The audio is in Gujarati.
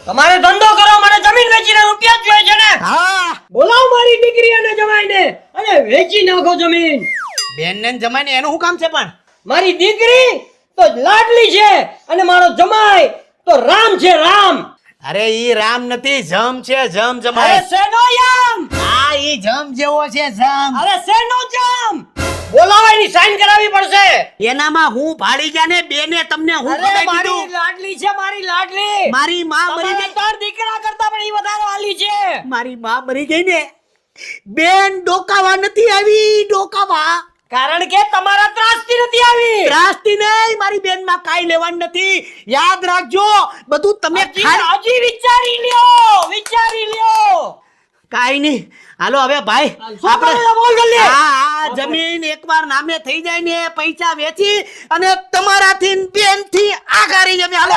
તમારે ધંધો કરો, મને જમીન વેચીને રૂપિયા જ જોઈએ છે ને? હા બોલાવો મારી દીકરી અને જમાઈને અને વેચી નાખો જમીન. બેન ને જમાઈને એનું શું કામ છે પણ? મારી દીકરી તો લાડલી છે અને મારો જમાઈ તો રામ છે, રામ. અરે ઈ રામ નથી, જમ છે, જમ અરે જમાય. શેનો યમ? હા ઈ જમ જેવો છે, જમ. અરે શેનો જમ? બોલાવો, એની સાઈન કરાવવી પડશે. એનામાં હું ભાડી ગયા ને બેને તમને હું અરે ખબર મારી કીધું? લાડલી છે, મારી લાડલી. મારી માં મરી તમારા ગઈ. ત્રણ દીકરા કરતા પણ ઈ વધારે વાલી છે. મારી માં મરી ગઈ ને, બેન ડોકાવા નથી આવી, ડોકાવા. કારણ કે તમારા ત્રાસથી નથી આવી. ત્રાસથી નહીં, મારી બેન માં કાઈ લેવાનું નથી. યાદ રાખજો, બધું તમે હજી વિચારી લ્યો, વિચારી લ્યો. કાઈ નહીં. હાલો હવે ભાઈ, શું કરો છો? બોલ જલ્દી. હા જમીન એકવાર નામે થઈ જાય ને, પૈસા વેચી અને તમારાથી બેન થી આઘારી જમે. હાલો.